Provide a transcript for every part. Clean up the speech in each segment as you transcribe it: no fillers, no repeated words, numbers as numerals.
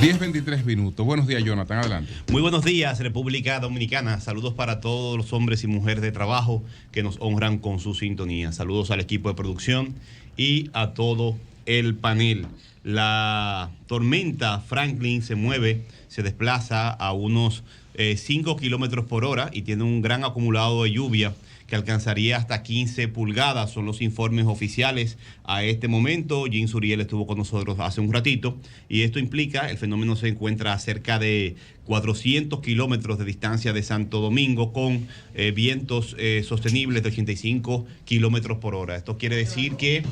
10:23. Buenos días, Jonathan, adelante. Muy buenos días, República Dominicana. Saludos para todos los hombres y mujeres de trabajo que nos honran con su sintonía. Saludos al equipo de producción y a todo el panel. La tormenta Franklin se desplaza a unos 5 kilómetros por hora y tiene un gran acumulado de lluvia que alcanzaría hasta 15 pulgadas, son los informes oficiales a este momento. Jean Suriel estuvo con nosotros hace un ratito y esto implica, el fenómeno se encuentra a cerca de 400 kilómetros de distancia de Santo Domingo con vientos sostenibles de 85 kilómetros por hora. Esto quiere decir que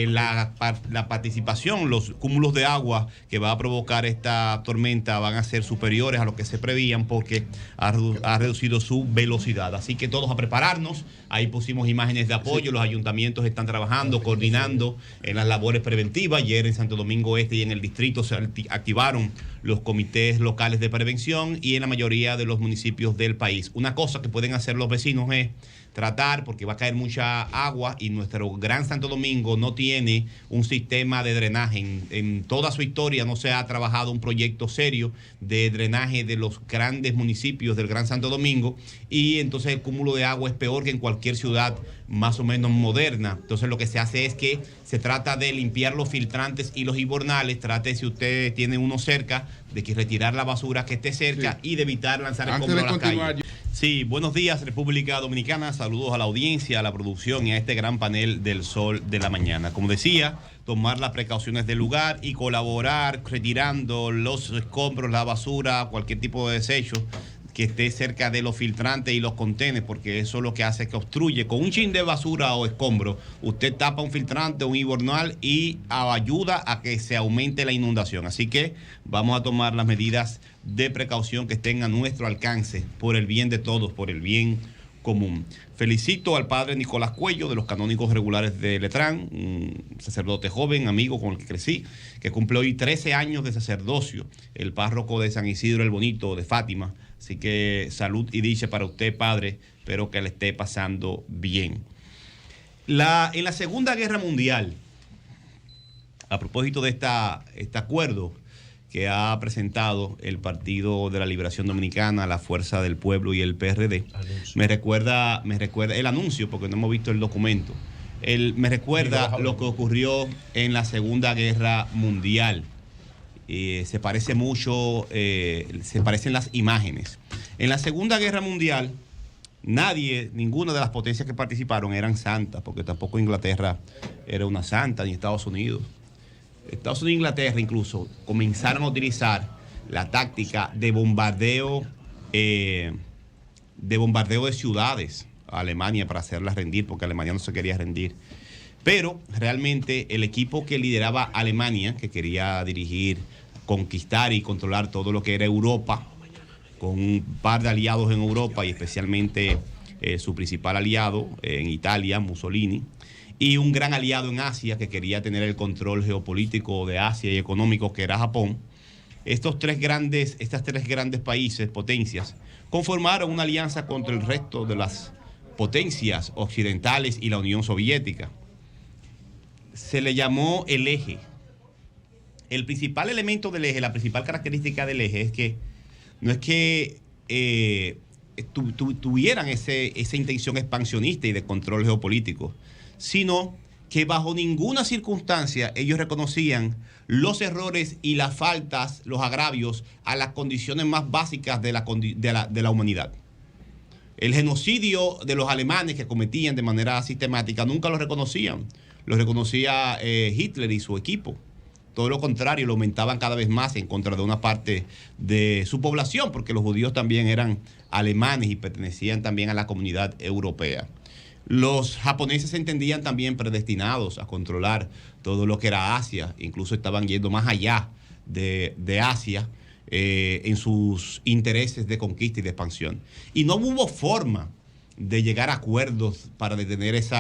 la participación, los cúmulos de agua que va a provocar esta tormenta van a ser superiores a lo que se prevían porque ha reducido su velocidad. Así que todos a prepararnos. Ahí pusimos imágenes de apoyo. Los ayuntamientos están trabajando, coordinando en las labores preventivas. Ayer en Santo Domingo Este y en el distrito se activaron los comités locales de prevención y en la mayoría de los municipios del país. Una cosa que pueden hacer los vecinos es tratar, porque va a caer mucha agua y nuestro Gran Santo Domingo no tiene un sistema de drenaje. En toda su historia no se ha trabajado un proyecto serio de drenaje de los grandes municipios del Gran Santo Domingo y entonces el cúmulo de agua es peor que en cualquier ciudad más o menos moderna. Entonces lo que se hace es que se trata de limpiar los filtrantes y los inbornales. Trate, si usted tiene uno cerca, de que retirar la basura que esté cerca y de evitar lanzar escombros a la calle. Sí, buenos días, República Dominicana. Saludos a la audiencia, a la producción y a este gran panel del Sol de la Mañana. Como decía, tomar las precauciones del lugar y colaborar retirando los escombros, la basura, cualquier tipo de desecho que esté cerca de los filtrantes y los contenedores, porque eso es lo que hace es que obstruye. Con un chin de basura o escombro, usted tapa un filtrante, un inbornal y ayuda a que se aumente la inundación. Así que vamos a tomar las medidas de precaución que estén a nuestro alcance por el bien de todos, por el bien común. Felicito al padre Nicolás Cuello de los canónigos regulares de Letrán, un sacerdote joven, amigo con el que crecí, que cumple hoy 13 años de sacerdocio, el párroco de San Isidro el Bonito de Fátima. Así que salud y dicha para usted, padre, espero que le esté pasando bien. En la Segunda Guerra Mundial, a propósito de este acuerdo que ha presentado el Partido de la Liberación Dominicana, la Fuerza del Pueblo y el PRD, me recuerda el anuncio, porque no hemos visto el documento, me recuerda lo que ocurrió en la Segunda Guerra Mundial. Se parece mucho, se parecen las imágenes. En la Segunda Guerra Mundial, ninguna de las potencias que participaron eran santas, porque tampoco Inglaterra era una santa, ni Estados Unidos. Estados Unidos e Inglaterra incluso comenzaron a utilizar la táctica de bombardeo de ciudades a Alemania para hacerlas rendir, porque Alemania no se quería rendir. Pero realmente el equipo que lideraba Alemania, que quería dirigir, conquistar y controlar todo lo que era Europa, con un par de aliados en Europa y especialmente su principal aliado en Italia, Mussolini, y un gran aliado en Asia que quería tener el control geopolítico de Asia y económico, que era Japón. Estas tres grandes países, potencias, conformaron una alianza contra el resto de las potencias occidentales y la Unión Soviética. Se le llamó el eje. El principal elemento del eje, la principal característica del eje es que no es que tuvieran esa intención expansionista y de control geopolítico, sino que bajo ninguna circunstancia ellos reconocían los errores y las faltas, los agravios a las condiciones más básicas de la humanidad. El genocidio de los alemanes que cometían de manera sistemática nunca lo reconocían. Lo reconocía Hitler y su equipo. Todo lo contrario, lo aumentaban cada vez más en contra de una parte de su población, porque los judíos también eran alemanes y pertenecían también a la comunidad europea. Los japoneses se entendían también predestinados a controlar todo lo que era Asia, incluso estaban yendo más allá de Asia en sus intereses de conquista y de expansión. Y no hubo forma de llegar a acuerdos para detener ese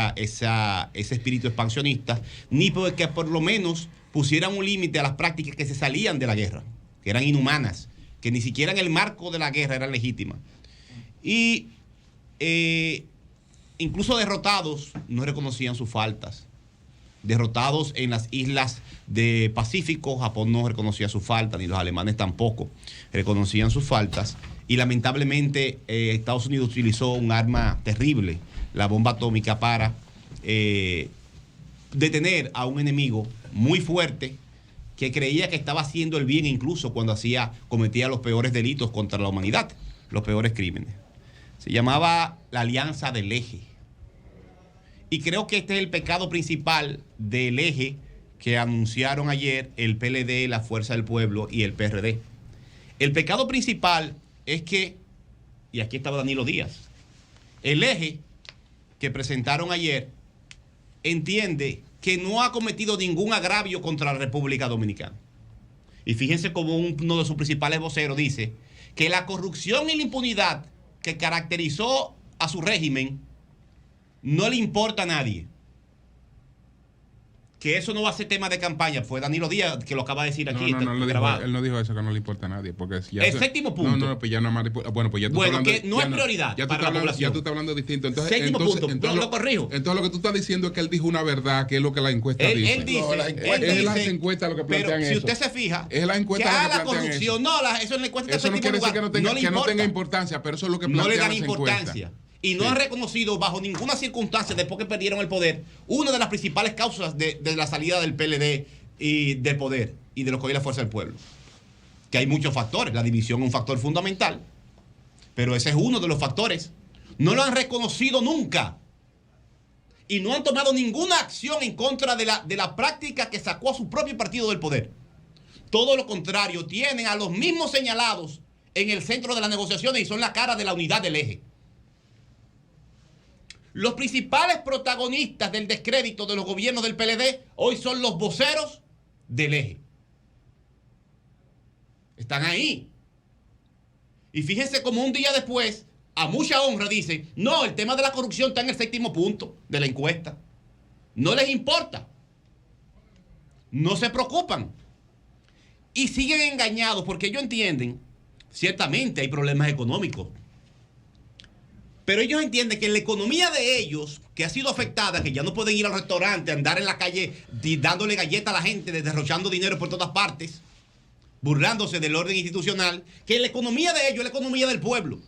espíritu expansionista, ni porque por lo menos pusieran un límite a las prácticas que se salían de la guerra, que eran inhumanas, que ni siquiera en el marco de la guerra eran legítimas. Y incluso derrotados no reconocían sus faltas. derrotados en las islas de Pacífico. Japón no reconocía su falta, ni los alemanes tampoco reconocían sus faltas. Y lamentablemente Estados Unidos utilizó un arma terrible, la bomba atómica, para detener a un enemigo muy fuerte que creía que estaba haciendo el bien incluso cuando cometía los peores delitos contra la humanidad, los peores crímenes. Se llamaba la Alianza del Eje. Y creo que este es el pecado principal del eje que anunciaron ayer el PLD, la Fuerza del Pueblo y el PRD. El pecado principal es que, y aquí estaba Danilo Díaz, el eje que presentaron ayer entiende que no ha cometido ningún agravio contra la República Dominicana. Y fíjense cómo uno de sus principales voceros dice que la corrupción y la impunidad que caracterizó a su régimen no le importa a nadie. Que eso no va a ser tema de campaña. Fue Danilo Díaz que lo acaba de decir aquí. Él no dijo eso, que no le importa a nadie. Porque ya el séptimo punto. No, pues ya no más. Bueno, pues ya tú bueno, que no es prioridad para la población. Ya tú estás hablando distinto. Entonces, séptimo punto, lo corrijo. Entonces lo que tú estás diciendo es que él dijo una verdad, que es lo que la encuesta dice. Él dice, es las encuestas lo que plantean pero eso. Si usted se fija, es la encuesta que lo que la corrupción, eso. No, eso es la encuesta. Eso no quiere decir que no tenga importancia, pero eso es lo que plantean. No le dan importancia. Y no han reconocido bajo ninguna circunstancia, después que perdieron el poder, una de las principales causas de la salida del PLD y del poder y de lo que hoy es la Fuerza del Pueblo. Que hay muchos factores, la división es un factor fundamental, pero ese es uno de los factores. No lo han reconocido nunca y no han tomado ninguna acción en contra de la práctica que sacó a su propio partido del poder. Todo lo contrario, tienen a los mismos señalados en el centro de las negociaciones y son la cara de la unidad del eje. Los principales protagonistas del descrédito de los gobiernos del PLD hoy son los voceros del eje. Están ahí. Y fíjense cómo un día después, a mucha honra, dicen, no, el tema de la corrupción está en el séptimo punto de la encuesta. No les importa. No se preocupan. Y siguen engañados porque ellos entienden, ciertamente hay problemas económicos, pero ellos entienden que la economía de ellos, que ha sido afectada, que ya no pueden ir al restaurante, andar en la calle dándole galletas a la gente, derrochando dinero por todas partes, burlándose del orden institucional, que la economía de ellos es la economía del pueblo.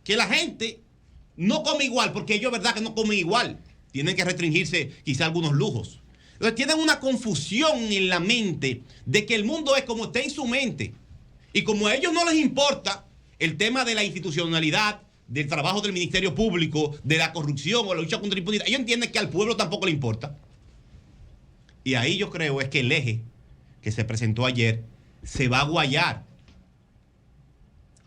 Que la gente no come igual, porque ellos es verdad que no comen igual. Tienen que restringirse quizá algunos lujos. Entonces tienen una confusión en la mente de que el mundo es como está en su mente. Y como a ellos no les importa el tema de la institucionalidad, del trabajo del Ministerio Público, de la corrupción o la lucha contra la impunidad, ellos entienden que al pueblo tampoco le importa. Y ahí yo creo es que el eje que se presentó ayer se va a guayar.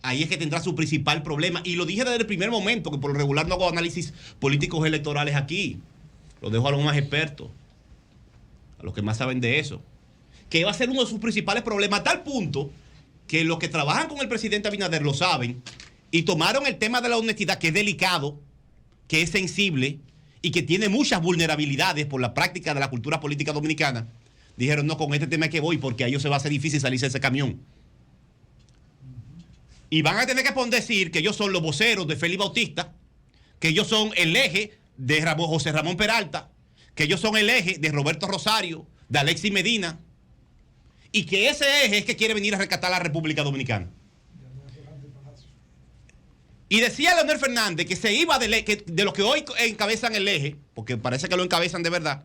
Ahí es que tendrá su principal problema. Y lo dije desde el primer momento, que por lo regular no hago análisis políticos electorales aquí. Lo dejo a los más expertos, a los que más saben de eso. Que va a ser uno de sus principales problemas, a tal punto que los que trabajan con el presidente Abinader lo saben y tomaron el tema de la honestidad, que es delicado, que es sensible y que tiene muchas vulnerabilidades por la práctica de la cultura política dominicana. Dijeron, no, con este tema es que voy, porque a ellos se va a hacer difícil salirse de ese camión. Y van a tener que decir que ellos son los voceros de Félix Bautista, que ellos son el eje de José Ramón Peralta, que ellos son el eje de Roberto Rosario, de Alexis Medina, y que ese eje es que quiere venir a rescatar a la República Dominicana. Y decía Leonel Fernández que se iba de los que hoy encabezan el eje, porque parece que lo encabezan de verdad,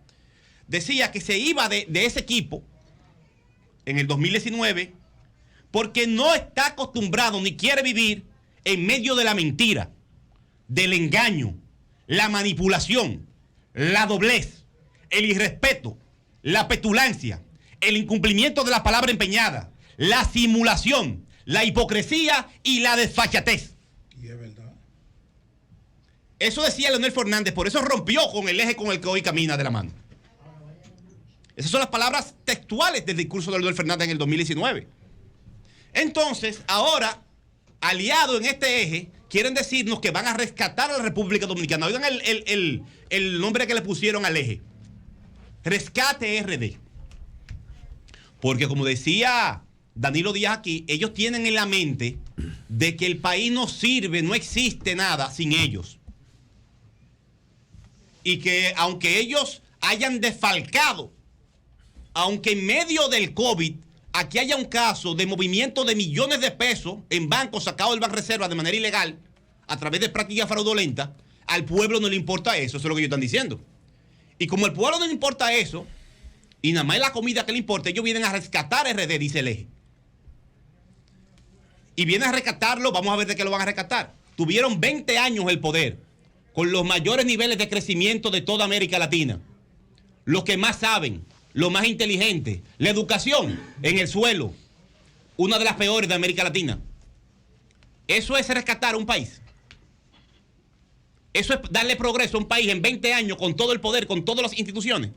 decía que se iba de ese equipo en el 2019 porque no está acostumbrado ni quiere vivir en medio de la mentira, del engaño, la manipulación, la doblez, el irrespeto, la petulancia, el incumplimiento de la palabra empeñada, la simulación, la hipocresía y la desfachatez. Y es verdad. Eso decía Leonel Fernández, por eso rompió con el eje con el que hoy camina de la mano. Esas son las palabras textuales del discurso de Leonel Fernández en el 2019. Entonces, ahora, aliados en este eje, quieren decirnos que van a rescatar a la República Dominicana. Oigan el nombre que le pusieron al eje. Rescate RD. Porque como decía Danilo Díaz aquí, ellos tienen en la mente de que el país no sirve, no existe nada sin ellos. y que aunque ellos hayan desfalcado, aunque en medio del COVID aquí haya un caso de movimiento de millones de pesos en bancos sacados del Banreserva de manera ilegal, a través de prácticas fraudulentas, al pueblo no le importa eso es lo que ellos están diciendo. Y como al pueblo no le importa eso, y nada más es la comida que le importa, ellos vienen a rescatar RD, dice el eje. Y vienen a rescatarlo, vamos a ver de qué lo van a rescatar. Tuvieron 20 años el poder, con los mayores niveles de crecimiento de toda América Latina. Los que más saben, los más inteligentes. La educación en el suelo, una de las peores de América Latina. Eso es rescatar a un país. Eso es darle progreso a un país en 20 años con todo el poder, con todas las instituciones.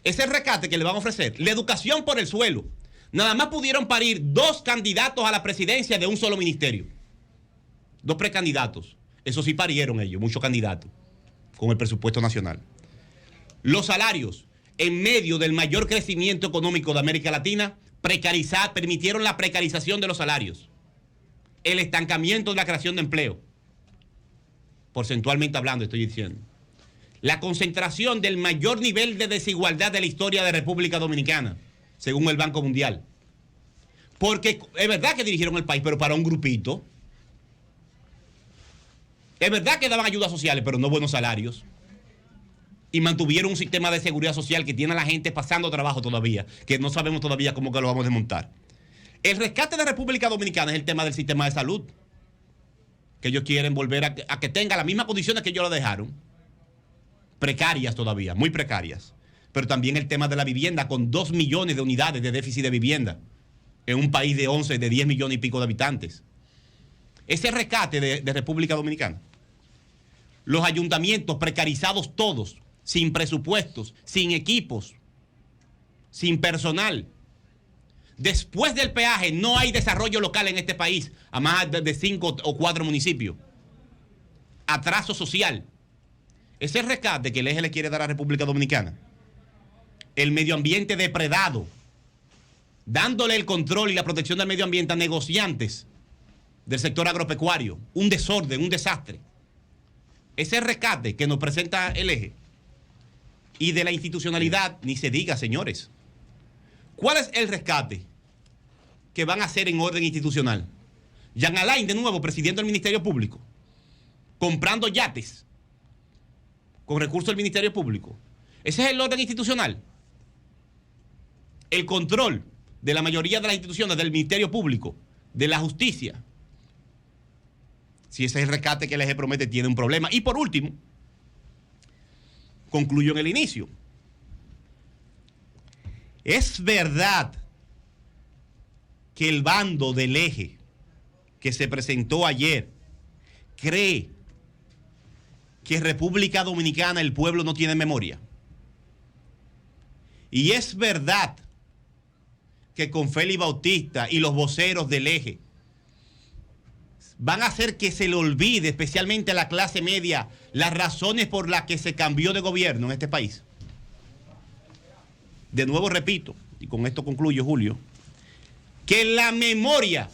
Ese es el rescate que le van a ofrecer. La educación por el suelo. Nada más pudieron parir 2 candidatos a la presidencia de un solo ministerio. 2 precandidatos. Eso sí parieron ellos, muchos candidatos, con el presupuesto nacional. Los salarios, en medio del mayor crecimiento económico de América Latina, permitieron la precarización de los salarios. El estancamiento de la creación de empleo. Porcentualmente hablando, estoy diciendo. La concentración del mayor nivel de desigualdad de la historia de República Dominicana, según el Banco Mundial. Porque es verdad que dirigieron el país, pero para un grupito. Es verdad que daban ayudas sociales, pero no buenos salarios. Y mantuvieron un sistema de seguridad social que tiene a la gente pasando trabajo todavía, que no sabemos todavía cómo que lo vamos a desmontar. El rescate de República Dominicana es el tema del sistema de salud. Que ellos quieren volver a que tenga las mismas condiciones que ellos lo dejaron. Precarias todavía, muy precarias. Pero también el tema de la vivienda, con 2 millones de unidades de déficit de vivienda en un país de 11, de 10 millones y pico de habitantes. Ese rescate de República Dominicana. Los ayuntamientos precarizados todos, sin presupuestos, sin equipos, sin personal. Después del peaje no hay desarrollo local en este país, a más de 5 o 4 municipios. Atraso social. Ese rescate que el eje le quiere dar a República Dominicana. El medio ambiente depredado, dándole el control y la protección del medio ambiente a negociantes del sector agropecuario. Un desorden, un desastre. Ese rescate que nos presenta el eje. Y de la institucionalidad, ni se diga, señores. ¿Cuál es el rescate que van a hacer en orden institucional? Jean Alain, de nuevo, presidiendo el Ministerio Público, comprando yates con recursos del Ministerio Público. Ese es el orden institucional. El control de la mayoría de las instituciones del Ministerio Público, de la justicia. Si ese es el rescate que el eje promete, tiene un problema. Y por último, concluyo en el inicio. Es verdad que el bando del eje que se presentó ayer cree que República Dominicana, el pueblo no tiene memoria. Y es verdad que con Félix Bautista y los voceros del eje van a hacer que se le olvide, especialmente a la clase media, las razones por las que se cambió de gobierno en este país. De nuevo repito, y con esto concluyo, Julio, que la memoria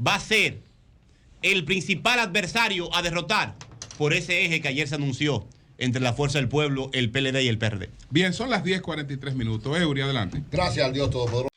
va a ser el principal adversario a derrotar por ese eje que ayer se anunció entre la Fuerza del Pueblo, el PLD y el PRD. Bien, son las 10:43 minutos. Eury, adelante. Gracias al Dios Todopoderoso.